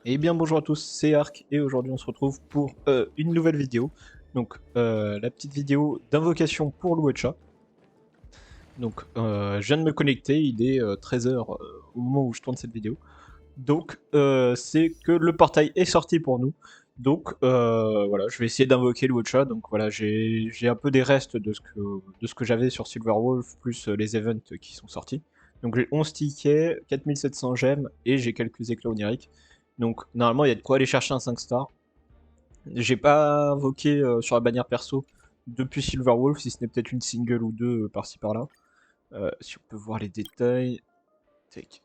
Et bien bonjour à tous, c'est Ark et aujourd'hui on se retrouve pour une nouvelle vidéo. Donc la petite vidéo d'invocation pour Luocha. Donc je viens de me connecter, il est 13h au moment où je tourne cette vidéo. Donc c'est que le portail est sorti pour nous. Donc voilà, je vais essayer d'invoquer Luocha. Donc voilà, j'ai un peu des restes de ce que j'avais sur Silverwolf, plus les events qui sont sortis. Donc j'ai 11 tickets, 4700 gemmes et j'ai quelques éclats oniriques. Donc normalement il y a de quoi aller chercher un 5 star. J'ai pas invoqué sur la bannière perso depuis Silverwolf, si ce n'est peut-être une single ou deux par-ci par-là. Si on peut voir les détails. Tac.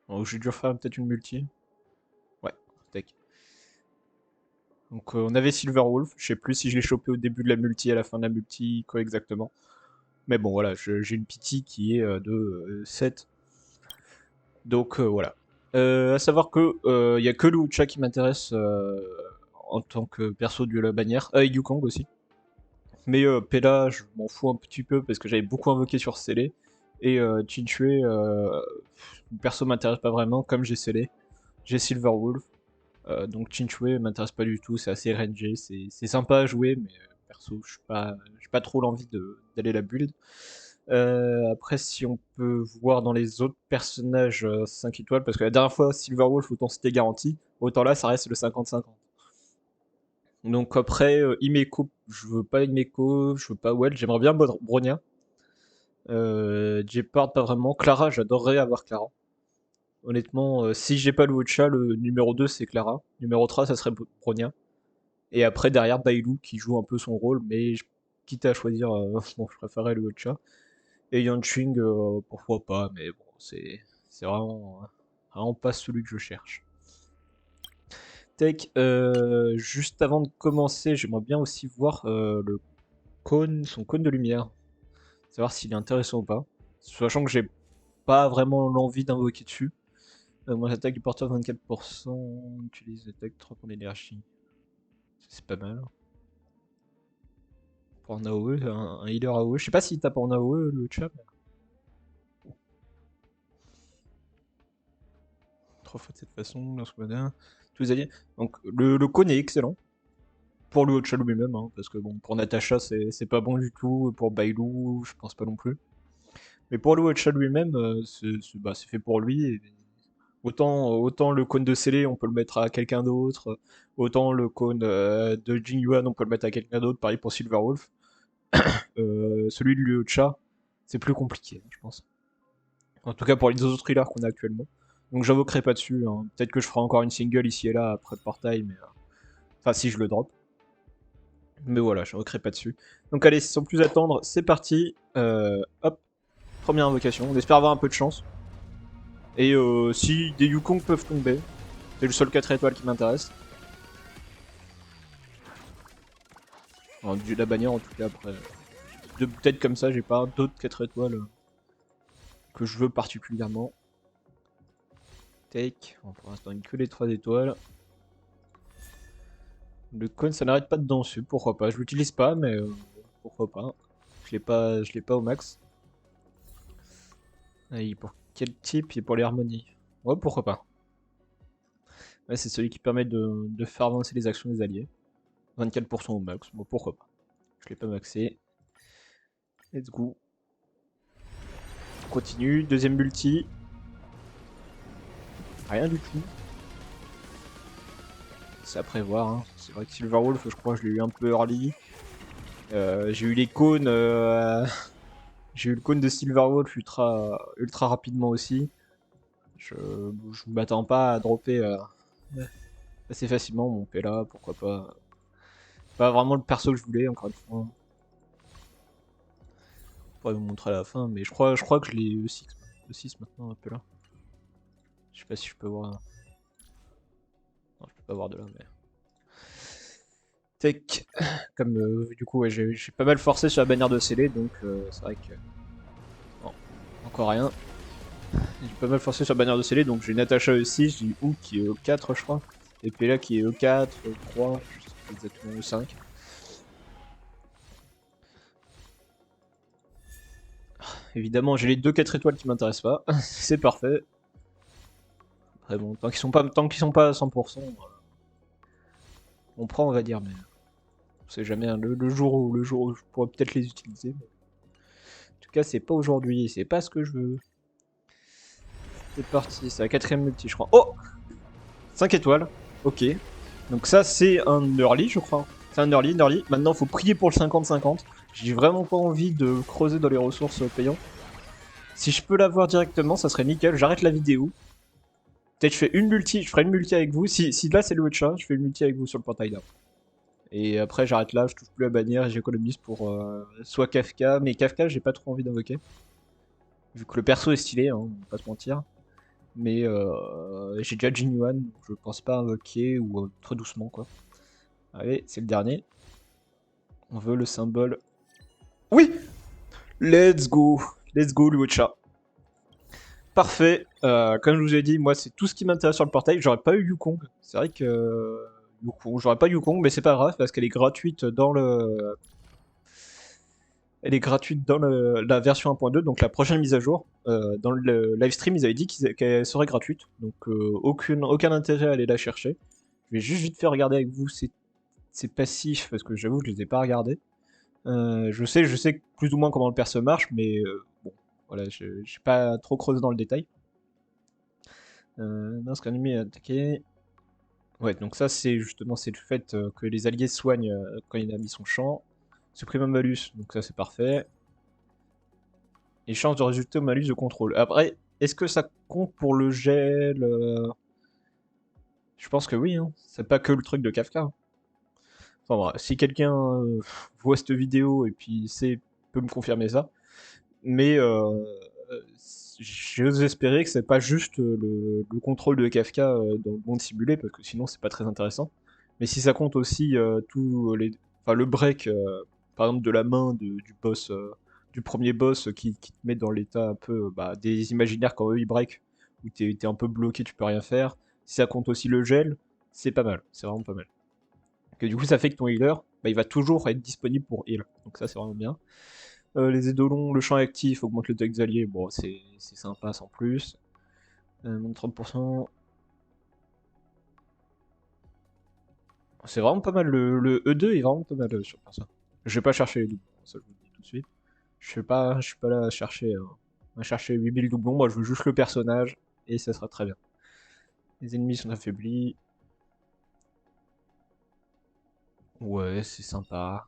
Oh, j'ai dû refaire peut-être une multi. Ouais, tac. Donc on avait Silverwolf, je sais plus si je l'ai chopé au début de la multi, à la fin de la multi, quoi exactement. Mais bon voilà, j'ai une pity qui est de 7. Donc voilà. À savoir que il y a que Lucha qui m'intéresse en tant que perso de la bannière. Yukong aussi. Mais Pela, je m'en fous un petit peu parce que j'avais beaucoup invoqué sur Scellé. Et Chinchue, perso m'intéresse pas vraiment, comme j'ai Scellé. J'ai Silverwolf. Donc Chinchue m'intéresse pas du tout, c'est assez rangé, c'est sympa à jouer, mais perso, j'ai pas trop l'envie d'aller la build. Après, si on peut voir dans les autres personnages 5 étoiles, parce que la dernière fois, Silverwolf, autant c'était garanti, autant là, ça reste le 50-50. Donc après, Himeko, je veux pas Himeko, je veux pas Well, j'aimerais bien Bronya. Gepard, pas vraiment. Clara, j'adorerais avoir Clara. Honnêtement, si j'ai pas Luocha, le numéro 2 c'est Clara. Numéro 3 ça serait Bronya. Et après, derrière, Bailou qui joue un peu son rôle, mais quitte à choisir, bon, je préférerais Luocha. Et Yanqing, pourquoi pas, mais bon, c'est vraiment pas celui que je cherche. Tech, juste avant de commencer, j'aimerais bien aussi voir le cône, son cône de lumière. Savoir s'il est intéressant ou pas. Sachant que j'ai pas vraiment l'envie d'invoquer dessus. Mon attaque du porteur 24%, utilise l'attaque 3 points d'énergie. C'est pas mal. Pour un AOE, un healer AOE. Je sais pas s'il tape en AOE le chat. 3 fois de cette façon, lance moderne. Tous les alliés. Donc le cône est excellent. Pour le Hotshot lui-même, hein, parce que bon, pour Natasha c'est pas bon du tout. Pour Bailou, je pense pas non plus. Mais pour le Hotshot lui-même, c'est fait pour lui. Et autant le cône de Scellé, on peut le mettre à quelqu'un d'autre. Autant le cône de Jingyuan, on peut le mettre à quelqu'un d'autre. Pareil pour Silverwolf. Celui de Luocha, c'est plus compliqué, je pense. En tout cas pour les autres thrillers qu'on a actuellement. Donc j'invoquerai pas dessus. Hein. Peut-être que je ferai encore une single ici et là après le portail, mais. Enfin, si je le drop. Mais voilà, je n'invoquerai pas dessus. Donc allez, sans plus attendre, c'est parti. Hop, première invocation. On espère avoir un peu de chance. Et si des Yukong peuvent tomber, c'est le seul 4 étoiles qui m'intéresse. Enfin, de la bannière en tout cas après. Peut-être comme ça, j'ai pas d'autres 4 étoiles que je veux particulièrement. Take, bon, pour l'instant, que les 3 étoiles. Le cône, ça n'arrête pas de danser, pourquoi pas. Je l'utilise pas, mais pourquoi pas. Je l'ai pas au max. Et pour quel type? Et pour les harmonies. Ouais, pourquoi pas. Ouais, c'est celui qui permet de faire avancer les actions des alliés. 24% au max, bon pourquoi pas. Je l'ai pas maxé. Let's go. On continue, deuxième multi. Rien du tout. C'est à prévoir. Hein. C'est vrai que Silverwolf, je crois que je l'ai eu un peu early. J'ai eu les cônes. J'ai eu le cône de Silverwolf ultra rapidement aussi. Je m'attends pas à dropper assez facilement mon Pela, pourquoi pas. Pas vraiment le perso que je voulais, encore une fois. Je pourrais vous montrer à la fin, mais je crois que je l'ai E6 maintenant, un Pela. Je sais pas si je peux voir. Non, je peux pas voir de là, mais. Tech. Comme du coup, ouais, j'ai pas mal forcé sur la bannière de scellé, donc c'est vrai que. Bon, encore rien. J'ai pas mal forcé sur la bannière de scellé, donc j'ai Natasha E6, j'ai Hook qui est E4, je crois. Et Pela qui est E4, E3, je sais pas exactement E5. Évidemment, j'ai les deux 4 étoiles qui m'intéressent pas. C'est parfait. Après bon, tant qu'ils sont pas à 100%, on prend, on va dire, mais on sait jamais, hein, le jour où je pourrais peut-être les utiliser. Mais... En tout cas, c'est pas aujourd'hui, c'est pas ce que je veux. C'est parti, c'est la 4ème multi, je crois. Oh, 5 étoiles, ok. Donc ça, c'est un early, je crois. C'est un early. Maintenant, faut prier pour le 50-50. J'ai vraiment pas envie de creuser dans les ressources payantes. Si je peux l'avoir directement, ça serait nickel. J'arrête la vidéo. Peut-être je fais une multi, je ferai une multi avec vous. Si là c'est le Witcher, je fais une multi avec vous sur le portail là. Et après j'arrête là, je touche plus la bannière et j'économise pour soit Kafka. Mais Kafka, j'ai pas trop envie d'invoquer. Vu que le perso est stylé, hein, on va pas se mentir. Mais j'ai déjà Jinyuan, donc je pense pas invoquer ou trop doucement quoi. Allez, c'est le dernier. On veut le symbole. Oui! Let's go! Let's go, Luocha. Parfait. Comme je vous ai dit, moi, c'est tout ce qui m'intéresse sur le portail. J'aurais pas eu Yukong. C'est vrai que... J'aurais pas Yukong, mais c'est pas grave, parce qu'elle est gratuite dans le... Elle est gratuite dans la version 1.2, donc la prochaine mise à jour. Dans le live stream, ils avaient dit qu'elle serait gratuite. Donc aucun intérêt à aller la chercher. Je vais juste vite faire regarder avec vous ces passifs, parce que j'avoue, je les ai pas regardés. Je sais plus ou moins comment le perso marche, mais bon, voilà, j'ai pas trop creusé dans le détail. Non, ce qu'un ennemi est attaqué. Ouais, donc ça, c'est justement c'est le fait que les alliés soignent quand il a mis son champ. Supprime un malus, donc ça c'est parfait. Et change de résultat au malus de contrôle. Après, est-ce que ça compte pour le gel Je pense que oui, hein. C'est pas que le truc de Kafka. Hein. Enfin bref, si quelqu'un voit cette vidéo et puis peut me confirmer ça. Mais j'ose espérer que c'est pas juste le contrôle de Kafka dans le monde simulé, parce que sinon c'est pas très intéressant. Mais si ça compte aussi le break, par exemple de la main du boss, du premier boss qui te met dans l'état un peu des imaginaires quand eux ils break, où t'es un peu bloqué, tu peux rien faire. Si ça compte aussi le gel, c'est pas mal, c'est vraiment pas mal. Que du coup ça fait que ton healer, il va toujours être disponible pour heal, donc ça c'est vraiment bien. Les édolons, le champ actif augmente le deck alliés, bon c'est sympa sans plus. 30%. C'est vraiment pas mal, le E2 est vraiment pas mal sur ça. Je vais pas chercher les doublons, ça je vous le dis tout de suite. Je suis pas là à chercher 8000 doublons, moi je veux juste le personnage, et ça sera très bien. Les ennemis sont affaiblis. Ouais, c'est sympa.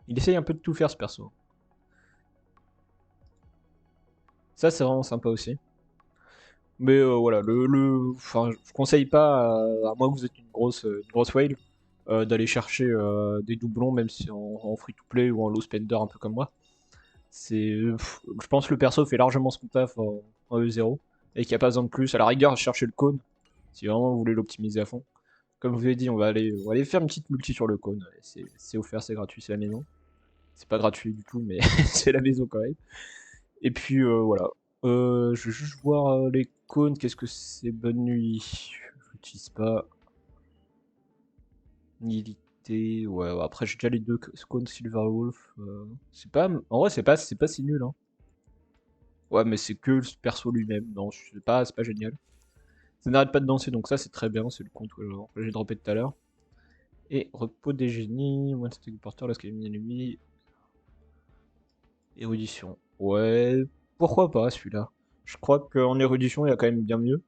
Il essaye un peu de tout faire ce perso. Ça c'est vraiment sympa aussi. Mais voilà, enfin, je conseille pas, à moins que vous êtes une grosse whale, d'aller chercher des doublons, même si en free-to-play ou en low spender un peu comme moi. Je pense que le perso fait largement son taf en E0 et qu'il n'y a pas besoin de plus. À la rigueur, chercher le cône si vraiment vous voulez l'optimiser à fond. Comme je vous l'ai dit, on va aller faire une petite multi sur le cône. C'est offert, c'est gratuit, c'est la maison. C'est pas gratuit du tout, mais c'est la maison quand même. Et puis voilà. Je vais juste voir les cônes. Qu'est-ce que c'est? Bonne nuit. Je l'utilise pas. Nihilité. Ouais, après j'ai déjà les deux cônes Silverwolf. C'est pas. En vrai, c'est pas si nul. Hein. Ouais, mais c'est que le perso lui-même. Non, c'est pas génial. Ça n'arrête pas de danser, donc ça c'est très bien. C'est le compte que j'ai droppé tout à l'heure. Et repos des génies. One stack porteur, lorsqu'il est ennemi. Érudition. Ouais, pourquoi pas celui-là. Je crois qu'en érudition, il y a quand même bien mieux.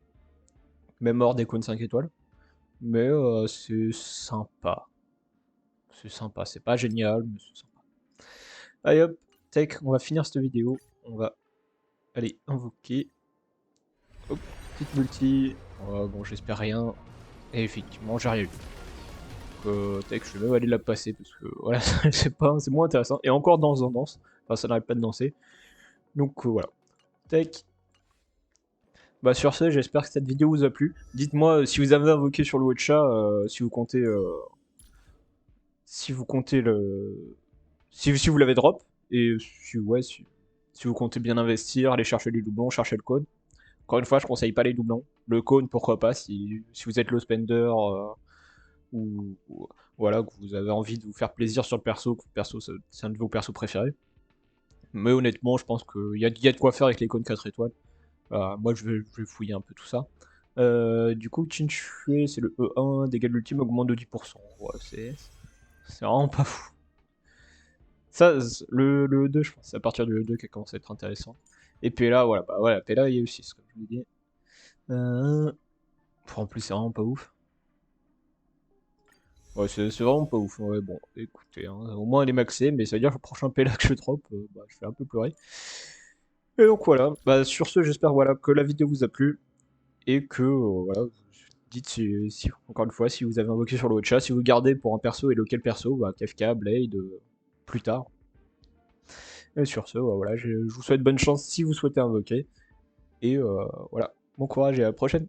Même hors des cônes 5 étoiles. Mais c'est sympa. C'est sympa, c'est pas génial, mais c'est sympa. Allez hop, tech, on va finir cette vidéo. On va aller invoquer. Hop, petite multi. Bon, j'espère rien. Et effectivement, j'ai rien eu. Tech, je vais même aller la passer parce que voilà, c'est moins intéressant. Et encore danse. Enfin, ça n'arrête pas de danser. Donc voilà. Tech. Bah sur ce, j'espère que cette vidéo vous a plu. Dites-moi si vous avez invoqué sur le Watcha, si vous comptez si vous l'avez drop, et si vous comptez bien investir, aller chercher les doublons, chercher le code. Encore une fois, je conseille pas les doublons. Le cône, pourquoi pas, si vous êtes low spender, ou voilà, que vous avez envie de vous faire plaisir sur le perso, que le perso c'est un de vos persos préférés. Mais honnêtement, je pense qu'il y a de quoi faire avec les cônes 4 étoiles. Moi, je vais fouiller un peu tout ça. Du coup, Chinchue, c'est le E1, dégâts de l'ultime augmente de 10%. Ouais, c'est vraiment pas fou. Ça, le E2, je pense, c'est à partir du E2 qui commence à être intéressant. Et Pella, voilà, bah voilà, Pella, il y a eu 6, comme je l'ai dit. En plus, c'est vraiment pas ouf. Ouais, c'est vraiment pas ouf. Ouais, bon, écoutez, hein, au moins elle est maxée, mais ça veut dire que le prochain PLA que je drop, bah, je fais un peu pleurer. Et donc voilà, bah, sur ce, j'espère voilà, que la vidéo vous a plu et que voilà, dites encore une fois si vous avez invoqué sur le chat, si vous gardez pour un perso et lequel perso, bah, Kefka, Blade, plus tard. Et sur ce, voilà, je vous souhaite bonne chance si vous souhaitez invoquer. Et voilà, bon courage et à la prochaine.